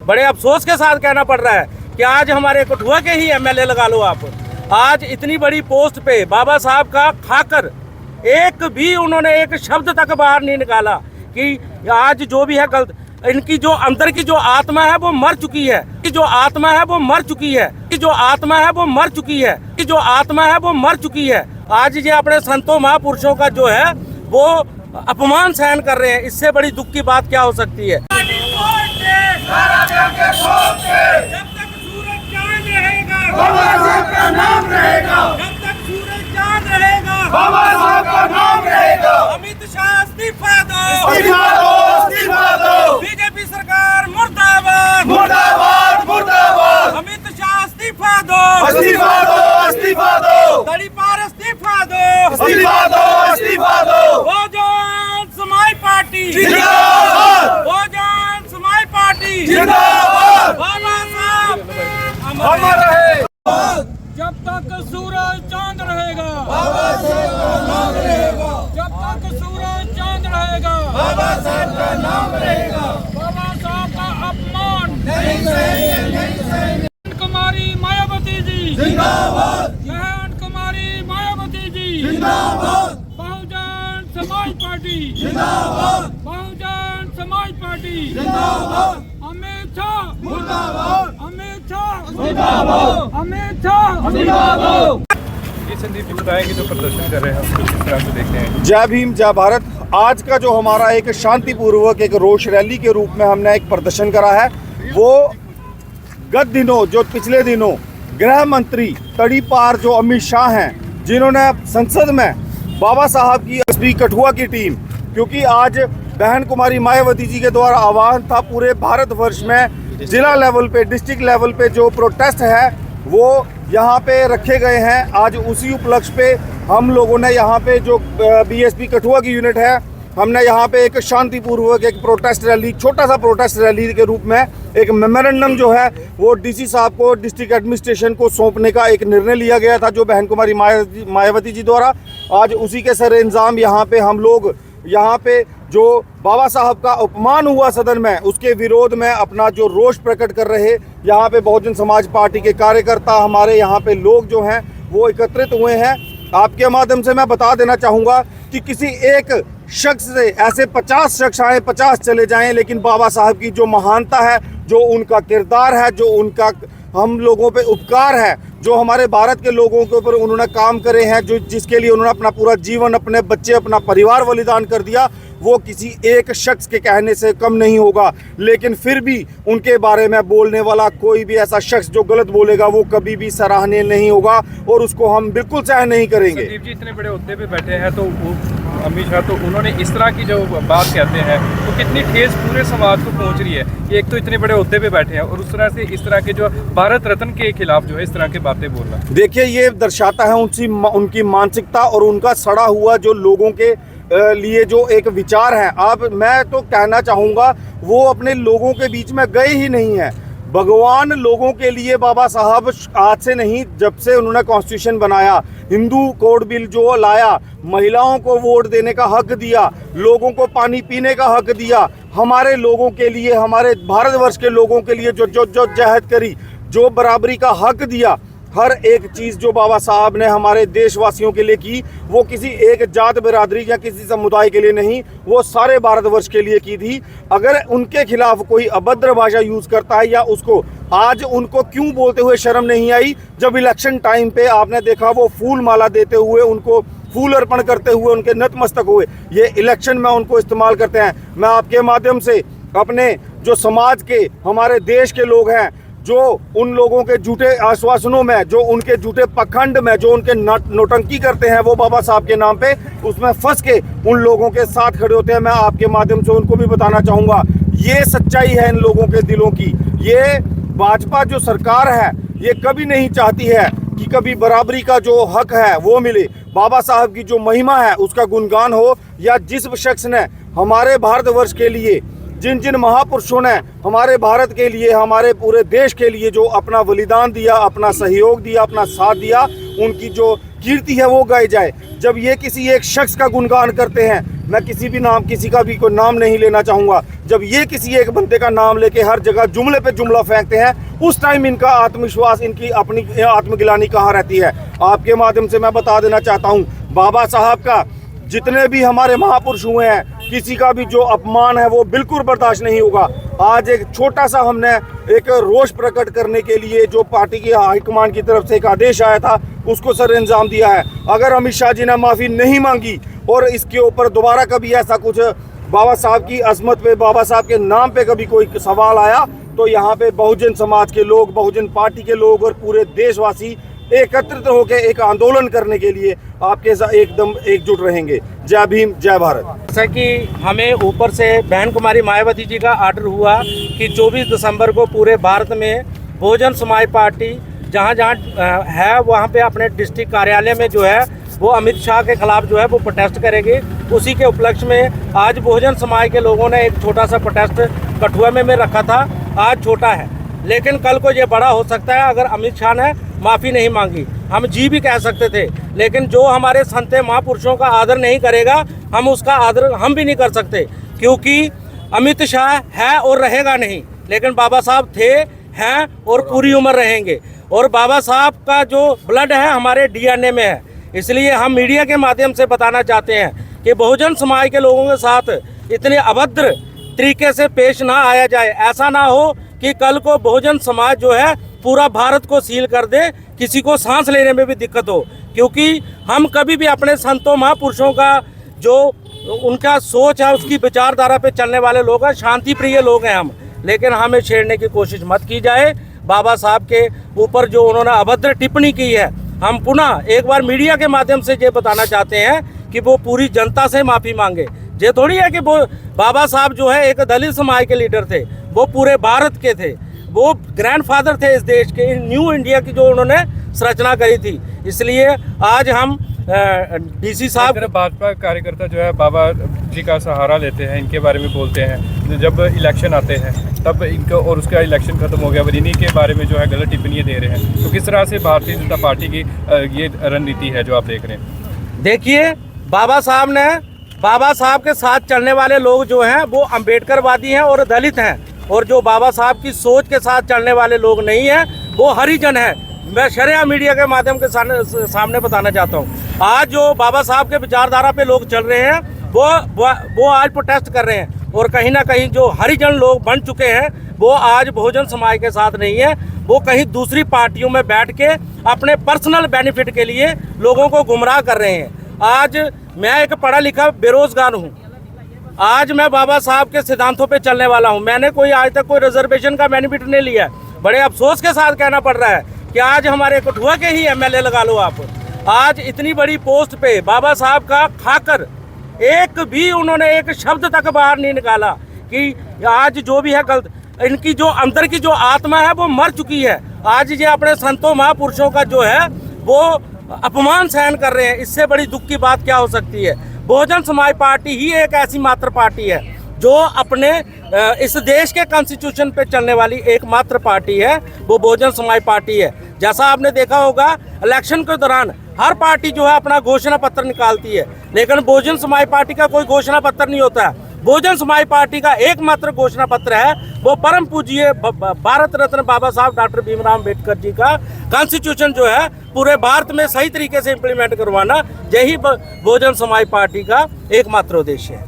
बड़े अफसोस के साथ कहना पड़ रहा है कि आज हमारे कठुआ के ही एमएलए लगा लो आप, आज इतनी बड़ी पोस्ट पे बाबा साहब का खाकर एक भी उन्होंने एक शब्द तक बाहर नहीं निकाला कि आज जो भी है गलत, इनकी जो अंदर की जो आत्मा है वो मर चुकी है, कि जो आत्मा है वो मर चुकी है, कि जो आत्मा है वो मर चुकी है, कि जो आत्मा है वो मर चुकी है। आज ये अपने संतों महापुरुषों का जो है वो अपमान सहन कर रहे हैं, इससे बड़ी दुख की बात क्या हो सकती है। जब तक सूरज चांद रहेगा बाबा साहब का नाम रहेगा, जब तक सूरज चांद रहेगा बाबा साहब का नाम रहेगा। अमित शाह इस्तीफा दो, इस्तीफा दो, इस्तीफा दो। बीजेपी सरकार मुर्दाबाद, मुर्दाबाद, मुर्दाबाद। अमित शाह इस्तीफा दो, इस्तीफा दो, इस्तीफा दो। तड़ीपार इस्तीफा दो, इस्तीफा दो, इस्तीफा दो। बहुजन समाज पार्टी जिंदाबाद, बहुजन समाज पार्टी जिंदाबाद। बाबा साहब अमर रहे। जब तक सूरज चांद रहेगा बाबा साहब का नाम रहेगा, जब तक सूरज चांद रहेगा बाबा साहब का नाम रहेगा। बाबा साहब का अपमान नहीं सहेंगे, नहीं सहेंगे। कुमारी मायावती जी जिंदाबाद, जय कुमारी मायावती जी जिंदाबाद। बहुजन समाज पार्टी जिंदाबाद, बहुजन समाज पार्टी जिंदाबाद। अमित शाह मुर्दाबाद, अमित शाह मुर्दाबाद, अमित शाह मुर्दाबाद। ये संदीप जी बताएंगे जो प्रदर्शन कर रहे हैं हम किस तरह से देखते हैं। जय भीम, जय भारत। आज का जो हमारा एक शांतिपूर्वक एक रोष रैली के रूप में हमने एक प्रदर्शन करा है, वो गत दिनों जो पिछले दिनों गृह मंत्री तड़ीपार जो अमित शाह हैं, जिन्होंने संसद में बाबा साहब की एसपी कठुआ की टीम, क्योंकि आज बहन कुमारी मायावती जी के द्वारा आह्वान था पूरे भारतवर्ष में जिला लेवल पे, डिस्ट्रिक्ट लेवल पे जो प्रोटेस्ट है वो यहाँ पे रखे गए हैं। आज उसी उपलक्ष्य पे हम लोगों ने यहाँ पे जो बीएसपी कठुआ की यूनिट है, हमने यहाँ पे एक शांतिपूर्वक एक प्रोटेस्ट रैली, छोटा सा प्रोटेस्ट रैली के रूप में एक मेमोरेंडम जो है वो डीसी साहब को, डिस्ट्रिक्ट एडमिनिस्ट्रेशन को सौंपने का एक निर्णय लिया गया था जो बहन कुमारी मायावती जी द्वारा। आज उसी के सर इंजाम यहाँ पे हम लोग यहाँ पे जो बाबा साहब का अपमान हुआ सदन में, उसके विरोध में अपना जो रोष प्रकट कर रहे यहाँ पे बहुजन समाज पार्टी के कार्यकर्ता, हमारे यहाँ पे लोग जो हैं वो एकत्रित हुए हैं। आपके माध्यम से मैं बता देना चाहूँगा कि किसी एक शख्स से ऐसे 50 शख्स आए, 50 चले जाएं, लेकिन बाबा साहब की जो महानता है, जो उनका किरदार है, जो उनका हम लोगों पे उपकार है, जो हमारे भारत के लोगों के ऊपर उन्होंने काम करे हैं, जो जिसके लिए उन्होंने अपना पूरा जीवन, अपने बच्चे, अपना परिवार बलिदान कर दिया, वो किसी एक शख्स के कहने से कम नहीं होगा। लेकिन फिर भी उनके बारे में बोलने वाला कोई भी ऐसा शख्स जो गलत बोलेगा वो कभी भी सराहनीय नहीं होगा और उसको हम बिल्कुल सहन नहीं करेंगे। संदीप जी इतने बड़े ओहदे पे बैठे हैं तो अमित शाह, तो उन्होंने इस तरह की जो बात कहते हैं तो कितनी ठेस पूरे समाज को पहुंच रही है। एक तो इतने बड़े ओहदे पे बैठे हैं और उस तरह से इस तरह के जो भारत रत्न के खिलाफ जो है इस तरह की बातें बोलना, देखिए ये दर्शाता है उनकी मानसिकता और उनका सड़ा हुआ जो लोगों के लिए जो एक विचार है। अब मैं तो कहना चाहूँगा वो अपने लोगों के बीच में गए ही नहीं है। भगवान लोगों के लिए बाबा साहब आज से नहीं, जब से उन्होंने कॉन्स्टिट्यूशन बनाया, हिंदू कोड बिल जो लाया, महिलाओं को वोट देने का हक दिया, लोगों को पानी पीने का हक दिया, हमारे लोगों के लिए, हमारे भारतवर्ष के लोगों के लिए जो जो जो जहद करी, जो बराबरी का हक दिया, हर एक चीज़ जो बाबा साहब ने हमारे देशवासियों के लिए की, वो किसी एक जात बिरादरी या किसी समुदाय के लिए नहीं, वो सारे भारतवर्ष के लिए की थी। अगर उनके खिलाफ कोई अभद्र भाषा यूज़ करता है या उसको आज उनको क्यों बोलते हुए शर्म नहीं आई, जब इलेक्शन टाइम पे आपने देखा वो फूल माला देते हुए, उनको फूल अर्पण करते हुए उनके नतमस्तक हुए, ये इलेक्शन में उनको इस्तेमाल करते हैं। मैं आपके माध्यम से अपने जो समाज के, हमारे देश के लोग हैं, जो उन लोगों के झूठे आश्वासनों में, जो उनके झूठे पखंड में, जो उनके नौटंकी करते हैं वो बाबा साहब के नाम पे, उसमें फंस के उन लोगों के साथ खड़े होते हैं। मैं आपके माध्यम से उनको भी बताना चाहूँगा, ये सच्चाई है इन लोगों के दिलों की। ये भाजपा जो सरकार है ये कभी नहीं चाहती है कि कभी बराबरी का जो हक है वो मिले, बाबा साहब की जो महिमा है उसका गुणगान हो, या जिस शख्स ने हमारे भारतवर्ष के लिए, जिन जिन महापुरुषों ने हमारे भारत के लिए, हमारे पूरे देश के लिए जो अपना बलिदान दिया, अपना सहयोग दिया, अपना साथ दिया, उनकी जो कीर्ति है वो गाई जाए। जब ये किसी एक शख्स का गुणगान करते हैं, मैं किसी का भी कोई नाम नहीं लेना चाहूँगा, जब ये किसी एक बंदे का नाम लेके हर जगह जुमले पे जुमला फेंकते हैं, उस टाइम इनका आत्मविश्वास, इनकी अपनी आत्मगिलानी कहाँ रहती है। आपके माध्यम से मैं बता देना चाहता हूँ, बाबा साहब का जितने भी हमारे महापुरुष हुए हैं, किसी का भी जो अपमान है वो बिल्कुल बर्दाश्त नहीं होगा। आज एक छोटा सा हमने एक रोष प्रकट करने के लिए जो पार्टी की हाईकमान की तरफ से एक आदेश आया था, उसको सर अंजाम दिया है। अगर अमित शाह जी ने माफ़ी नहीं मांगी और इसके ऊपर दोबारा कभी ऐसा कुछ बाबा साहब की अजमत पे, बाबा साहब के नाम पे कभी कोई सवाल आया, तो यहाँ पे बहुजन समाज के लोग, बहुजन पार्टी के लोग और पूरे देशवासी एकत्रित होकर एक आंदोलन करने के लिए आपके साथ एकदम एकजुट रहेंगे। जय भीम, जय भारत। जैसा कि हमें ऊपर से बहन कुमारी मायावती जी का आर्डर हुआ कि 24 दिसंबर को पूरे भारत में बहुजन समाज पार्टी जहाँ जहाँ है वहाँ पे अपने डिस्ट्रिक्ट कार्यालय में जो है वो अमित शाह के खिलाफ जो है वो प्रोटेस्ट करेंगे। उसी के उपलक्ष्य में आज बहुजन समाज के लोगों ने एक छोटा सा प्रोटेस्ट कठुआ में रखा था। आज छोटा है, लेकिन कल को ये बड़ा हो सकता है अगर अमित शाह ने माफ़ी नहीं मांगी। हम जी भी कह सकते थे, लेकिन जो हमारे संत महापुरुषों का आदर नहीं करेगा, हम उसका आदर हम भी नहीं कर सकते, क्योंकि अमित शाह है और रहेगा नहीं, लेकिन बाबा साहब थे, हैं और पूरी उम्र रहेंगे। और बाबा साहब का जो ब्लड है हमारे डीएनए में है। इसलिए हम मीडिया के माध्यम से बताना चाहते हैं कि बहुजन समाज के लोगों के साथ इतने अभद्र तरीके से पेश ना आया जाए। ऐसा ना हो कि कल को बहुजन समाज जो है पूरा भारत को सील कर दे, किसी को सांस लेने में भी दिक्कत हो। क्योंकि हम कभी भी अपने संतों महापुरुषों का जो उनका सोच है, उसकी विचारधारा पे चलने वाले लोग हैं, शांति प्रिय लोग हैं हम, लेकिन हमें छेड़ने की कोशिश मत की जाए। बाबा साहब के ऊपर जो उन्होंने अभद्र टिप्पणी की है, हम पुनः एक बार मीडिया के माध्यम से ये बताना चाहते हैं कि वो पूरी जनता से माफ़ी मांगे। ये थोड़ी है कि वो बाबा साहब जो है एक दलित समाज के लीडर थे, वो पूरे भारत के थे, वो ग्रैंडफादर थे इस देश के, न्यू इंडिया की जो उन्होंने संरचना करी थी। इसलिए आज हम डीसी साहब, भाजपा कार्यकर्ता जो है बाबा जी का सहारा लेते हैं, इनके बारे में बोलते हैं, जब इलेक्शन आते हैं तब इनका और उसका इलेक्शन खत्म हो गया, इन्हीं के बारे में जो है गलत टिप्पणियाँ दे रहे हैं। तो किस तरह से भारतीय जनता पार्टी की ये रणनीति है जो आप देख रहे हैं? देखिए, बाबा साहब के साथ चलने वाले लोग जो हैं वो अम्बेडकरवादी हैं और दलित हैं, और जो बाबा साहब की सोच के साथ चलने वाले लोग नहीं हैं वो हरिजन हैं। मैं शरिया मीडिया के माध्यम के सामने बताना चाहता हूँ, आज जो बाबा साहब के विचारधारा पे लोग चल रहे हैं वो आज प्रोटेस्ट कर रहे हैं, और कहीं ना कहीं जो हरिजन लोग बन चुके हैं वो आज बहुजन समाज के साथ नहीं है, वो कहीं दूसरी पार्टियों में बैठ के अपने पर्सनल बेनिफिट के लिए लोगों को गुमराह कर रहे हैं। आज मैं एक पढ़ा लिखा बेरोजगार हूँ, आज मैं बाबा साहब के सिद्धांतों पे चलने वाला हूँ। मैंने आज तक कोई रिजर्वेशन का बेनिफिट नहीं लिया है। बड़े अफसोस के साथ कहना पड़ रहा है कि आज हमारे कठुआ के ही एमएलए लगा लो आप, आज इतनी बड़ी पोस्ट पे बाबा साहब का खाकर एक भी उन्होंने एक शब्द तक बाहर नहीं निकाला कि आज जो भी है गलत, इनकी जो अंदर की जो आत्मा है वो मर चुकी है। आज ये अपने संतों महापुरुषों का जो है वो अपमान सहन कर रहे हैं। इससे बड़ी दुख की बात क्या हो सकती है? बहुजन समाज पार्टी ही एक ऐसी मात्र पार्टी है जो अपने इस देश के कॉन्स्टिट्यूशन पे चलने वाली एकमात्र पार्टी है, वो बहुजन समाज पार्टी है। जैसा आपने देखा होगा इलेक्शन के दौरान हर पार्टी जो है अपना घोषणा पत्र निकालती है, लेकिन बहुजन समाज पार्टी का कोई घोषणा पत्र नहीं होता है। बहुजन समाज पार्टी का एकमात्र घोषणा पत्र है वो परम पूज्य भारत रत्न बाबा साहब डॉक्टर भीमराव अम्बेडकर जी का कॉन्स्टिट्यूशन जो है पूरे भारत में सही तरीके से इम्प्लीमेंट करवाना, यही बहुजन समाज पार्टी का एकमात्र उद्देश्य है।